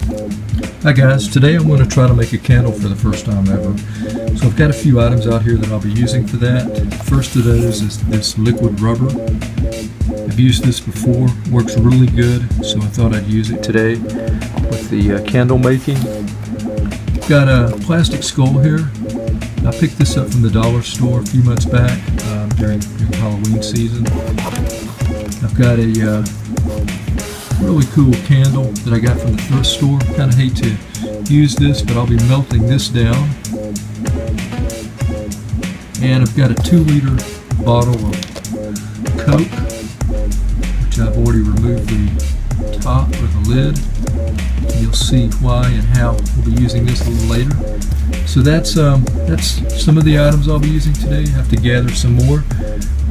Hi guys, today I'm going to try to make a candle for the first time ever. So I've got a few items out here that I'll be using for that. First of those is this liquid rubber. I've used this before, works really good, so I thought I'd use it today with the candle making. Got a plastic skull here. I picked this up from the dollar store a few months back during Halloween season. I've got a really cool candle that I got from the thrift store. Kind of hate to use this, but I'll be melting this down. And I've got a 2-liter bottle of Coke, which I've already removed the top or the lid. You'll see why and how we'll be using this a little later. So that's some of the items I'll be using today. I have to gather some more,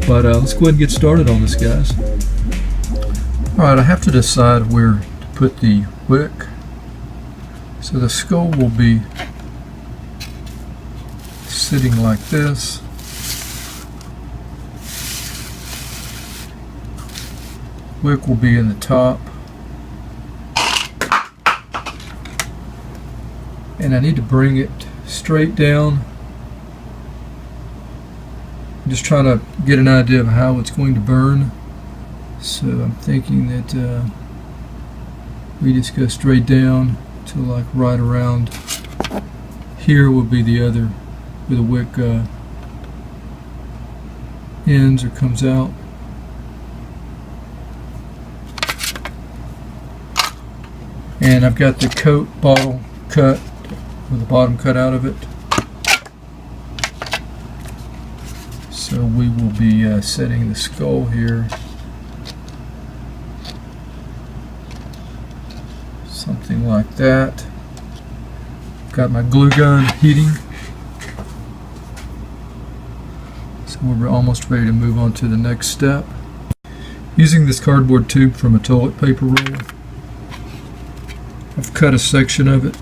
but let's go ahead and get started on this, guys. Alright, I have to decide where to put the wick. So the skull will be sitting like this. Wick will be in the top. And I need to bring it straight down. I'm just trying to get an idea of how it's going to burn. So I'm thinking that we just go straight down to like right around here will be the other where the wick ends or comes out. And I've got the Coke bottle cut with the bottom cut out of it. So we will be setting the skull here. Something like that. Got my glue gun heating. So we're almost ready to move on to the next step. Using this cardboard tube from a toilet paper roll, I've cut a section of it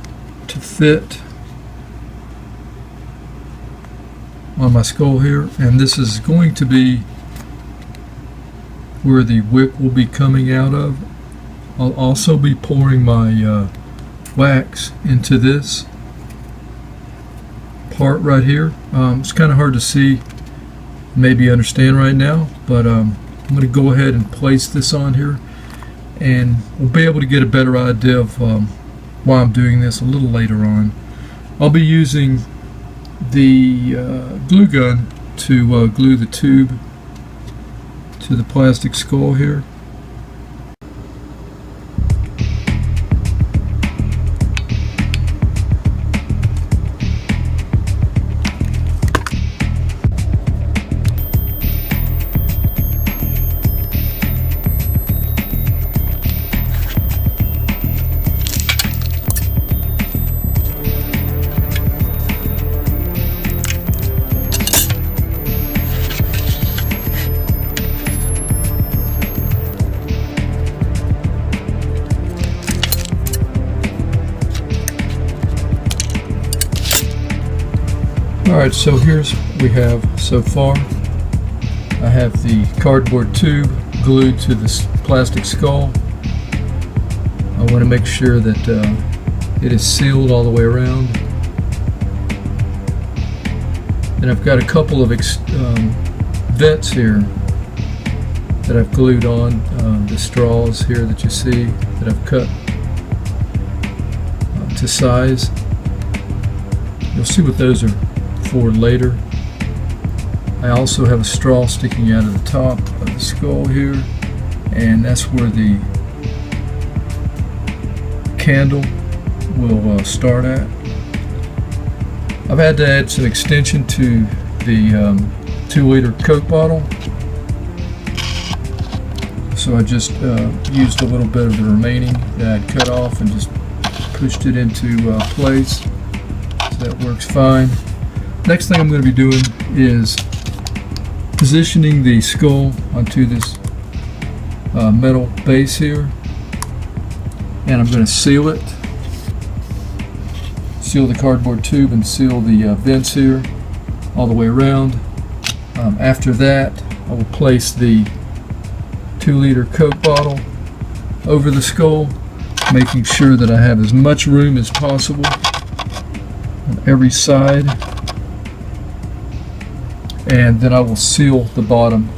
to fit on my skull here, and this is going to be where the wick will be coming out of. I'll also be pouring my wax into this part right here. It's kind of hard to see, maybe understand right now, but I'm going to go ahead and place this on here, and we'll be able to get a better idea of why I'm doing this a little later on. I'll be using the glue gun to glue the tube to the plastic skull here. Alright, so here's what we have so far. I have the cardboard tube glued to this plastic skull. I want to make sure that it is sealed all the way around. And I've got a couple of vents here that I've glued on, the straws here that you see that I've cut to size. You'll see what those are for later. I also have a straw sticking out of the top of the skull here, and that's where the candle will start at. I've had to add some extension to the 2-liter Coke bottle, so I just used a little bit of the remaining that I'd cut off and just pushed it into place, so that works fine. Next thing I'm going to be doing is positioning the skull onto this metal base here, and I'm going to seal it. Seal the cardboard tube and seal the vents here all the way around. After that, I will place the 2-liter Coke bottle over the skull, making sure that I have as much room as possible on every side, and then I will seal the bottom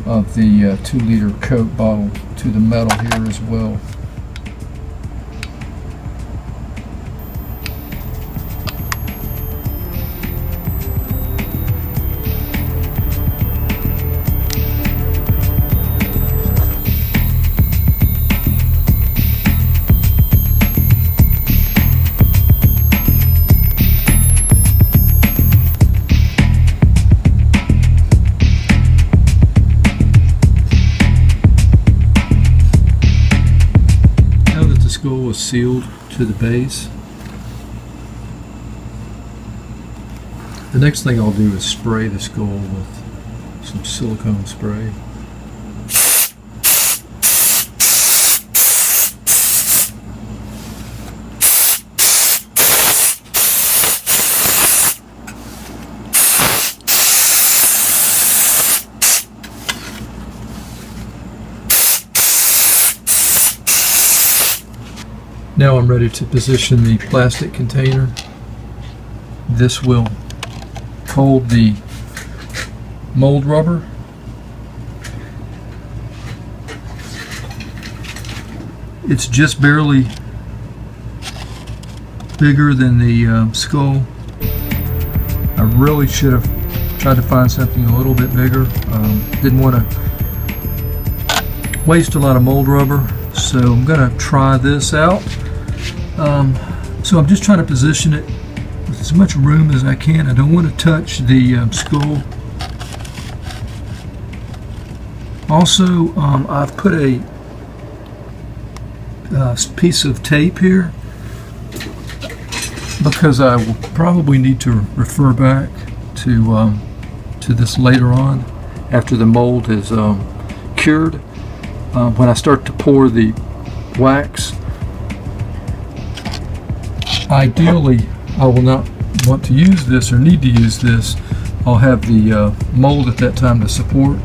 of the 2-liter Coke bottle to the metal here as well. Skull is sealed to the base. The next thing I'll do is spray the skull with some silicone spray. Now I'm ready to position the plastic container. This will hold the mold rubber. It's just barely bigger than the skull. I really should have tried to find something a little bit bigger. Didn't want to waste a lot of mold rubber, so I'm going to try this out. So I'm just trying to position it with as much room as I can. I don't want to touch the skull. Also, I've put a piece of tape here because I will probably need to refer back to this later on after the mold is cured. When I start to pour the wax, ideally, I will not want to use this or need to use this. I'll have the mold at that time to support,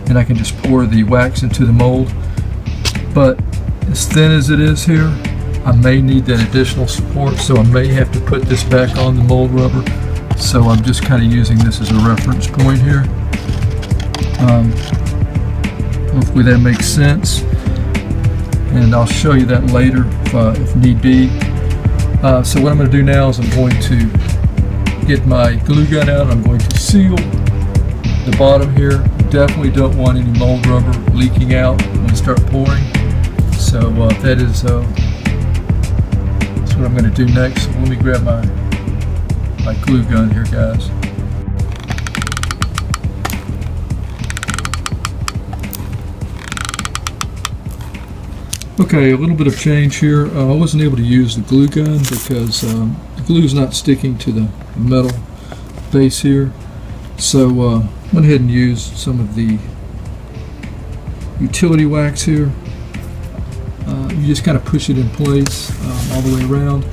and I can just pour the wax into the mold. But as thin as it is here, I may need that additional support, so I may have to put this back on the mold rubber. So I'm just kind of using this as a reference point here. Hopefully that makes sense, and I'll show you that later if need be. So what I'm going to do now is I'm going to get my glue gun out. I'm going to seal the bottom here. Definitely don't want any mold rubber leaking out when I start pouring. So that's what I'm going to do next. So let me grab my glue gun here, guys. Okay, a little bit of change here. I wasn't able to use the glue gun because the glue is not sticking to the metal base here. So went ahead and used some of the utility wax here. You just kind of push it in place all the way around.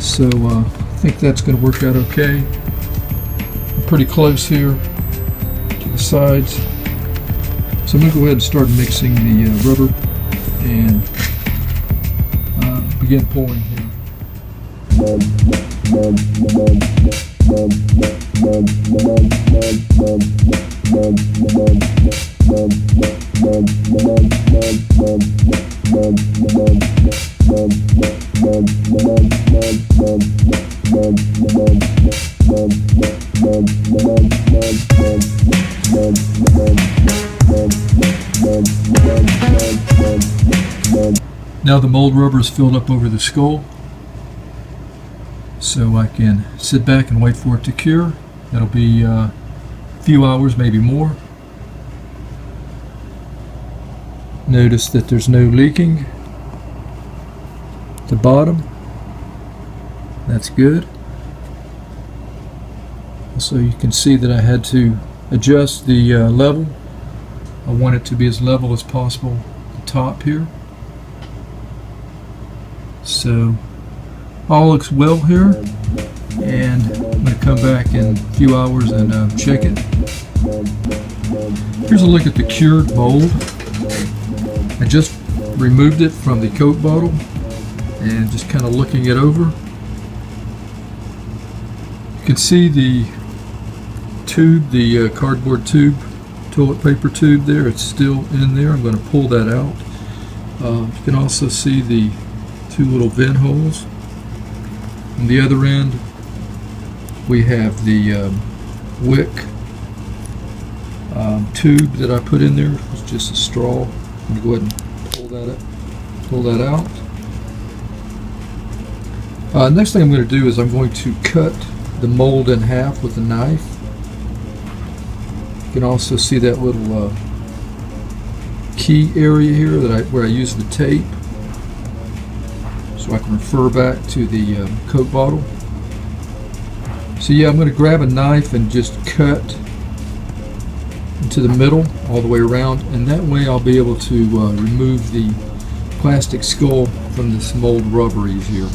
So I think that's going to work out okay. I'm pretty close here to the sides. So I'm going to go ahead and start mixing the rubber and begin pouring here. Now the mold rubber is filled up over the skull, so I can sit back and wait for it to cure. That'll be a few hours, maybe more. Notice that there's no leaking at the bottom. That's good. So you can see that I had to adjust the level. I want it to be as level as possible at the top here. So all looks well here, and I'm going to come back in a few hours and check it. Here's a look at the cured mold. I just removed it from the Coke bottle and just kind of looking it over. You can see the tube, the cardboard tube, toilet paper tube there. It's still in there. I'm going to pull that out. You can also see the two little vent holes. On the other end, we have the wick tube that I put in there. It's just a straw. I'm going to go ahead and pull that out. Next thing I'm going to do is I'm going to cut the mold in half with a knife. You can also see that little key area here where I use the tape, so I can refer back to the Coke bottle. So yeah, I'm going to grab a knife and just cut into the middle all the way around, and that way I'll be able to remove the plastic skull from this mold rubber here.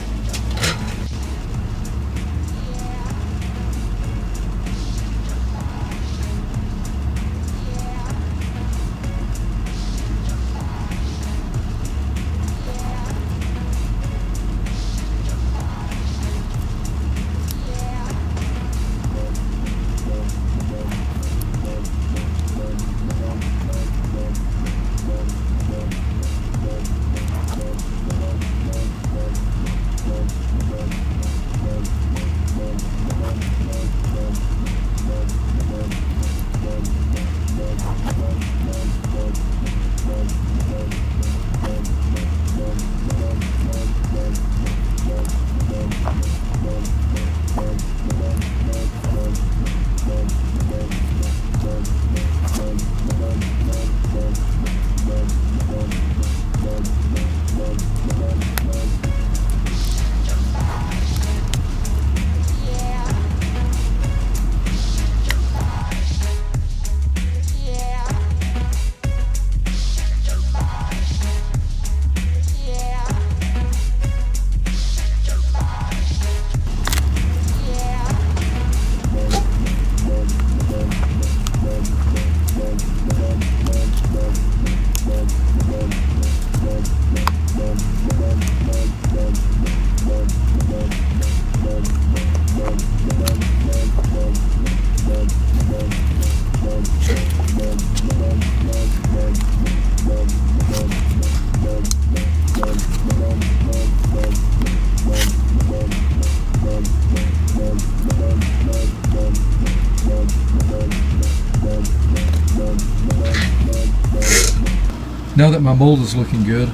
Now that my mold is looking good,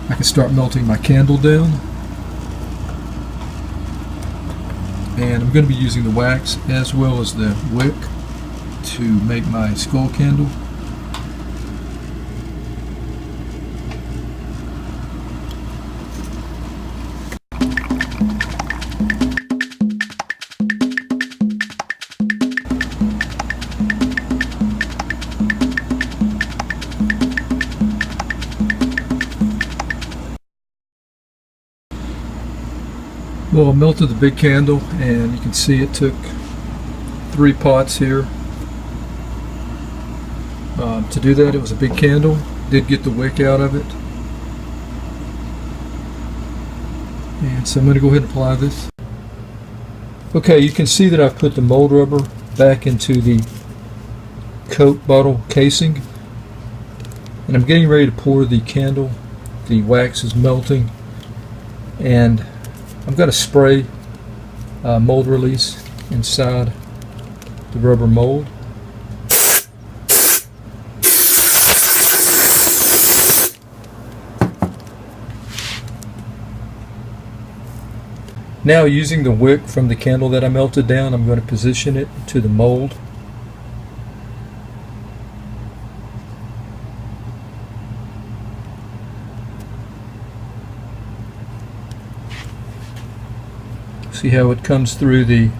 I can start melting my candle down. And I'm going to be using the wax as well as the wick to make my skull candle. Well, I melted the big candle, and you can see it took 3 pots here. To do that, it was a big candle. Did get the wick out of it. And so I'm going to go ahead and apply this. Okay, you can see that I've put the mold rubber back into the Coke bottle casing. And I'm getting ready to pour the candle. The wax is melting. And I'm going to spray mold release inside the rubber mold. Now, using the wick from the candle that I melted down, I'm going to position it to the mold. See how it comes through the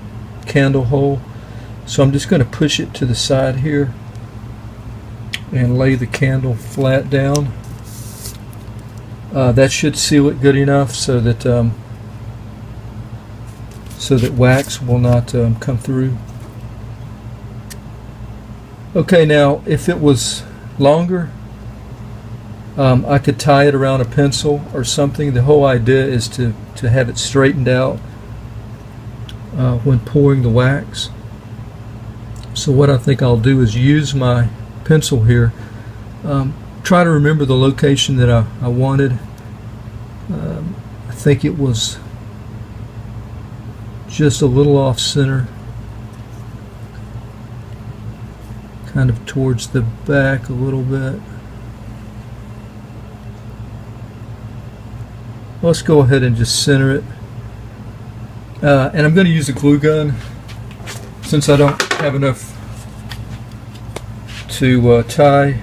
candle hole? So I'm just going to push it to the side here and lay the candle flat down. That should seal it good enough so that wax will not come through. Okay, now if it was longer, I could tie it around a pencil or something. The whole idea is to have it straightened out when pouring the wax. So what I think I'll do is use my pencil here, try to remember the location that I wanted. I think it was just a little off center, kind of towards the back a little bit. Let's go ahead and just center it. And I'm going to use a glue gun since I don't have enough to tie.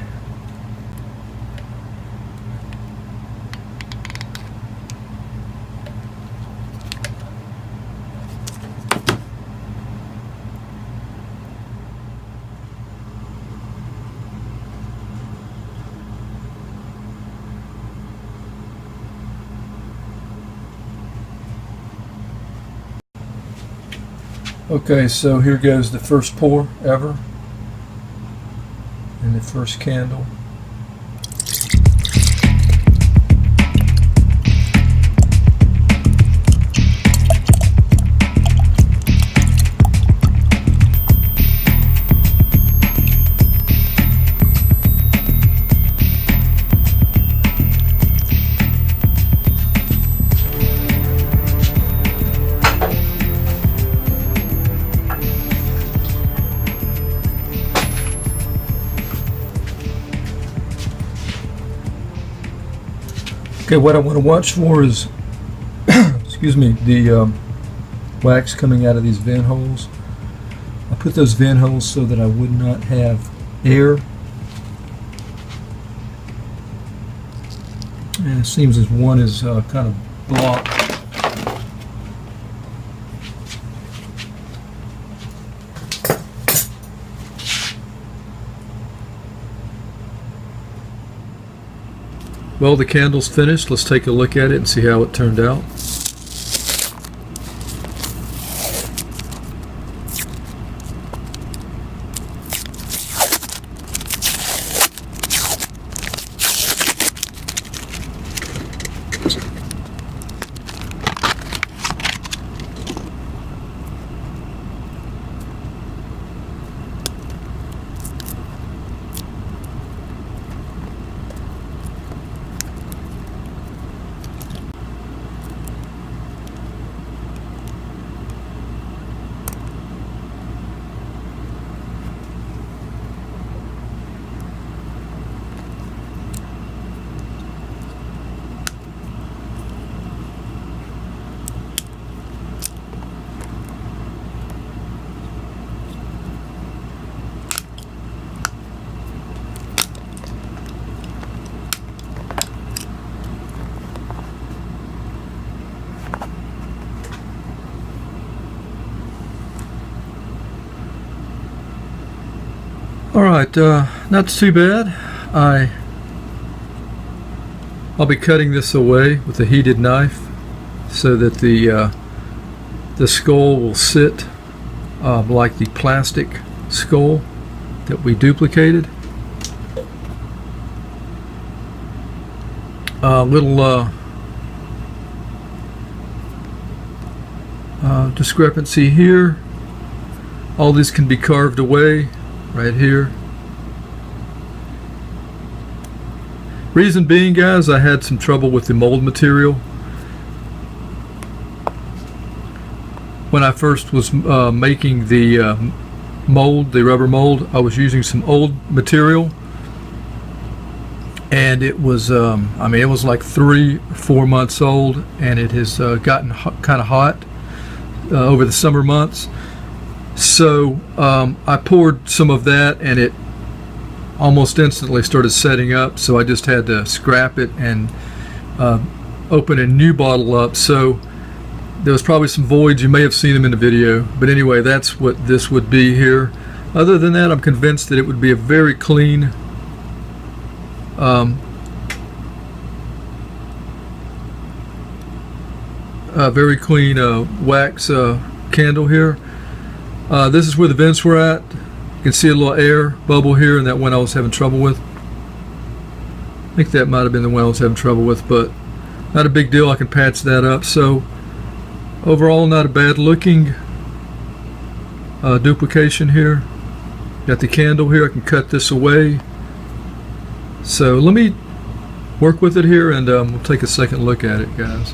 Okay, so here goes the first pour ever and the first candle. Okay, what I want to watch for is, excuse me, the wax coming out of these vent holes. I put those vent holes so that I would not have air. And it seems as one is kind of blocked. Well, the candle's finished. Let's take a look at it and see how it turned out. Alright, not too bad. I'll be cutting this away with a heated knife so that the skull will sit like the plastic skull that we duplicated. Little discrepancy here. All this can be carved away right here. Reason being, guys, I had some trouble with the mold material. When I first was making the mold, the rubber mold, I was using some old material, and it was I mean, it was like 3 or 4 months old, and it has gotten kind of hot over the summer months. So I poured some of that, and it almost instantly started setting up, so I just had to scrap it and open a new bottle up. So there was probably some voids. You may have seen them in the video, but anyway, that's what this would be here. Other than that, I'm convinced that it would be a very clean wax candle here. This is where the vents were at. You can see a little air bubble here, and that one I was having trouble with. I think that might have been the one I was having trouble with, but not a big deal. I can patch that up. So overall, not a bad looking duplication here. Got the candle here. I can cut this away. So let me work with it here, and we'll take a second look at it, guys.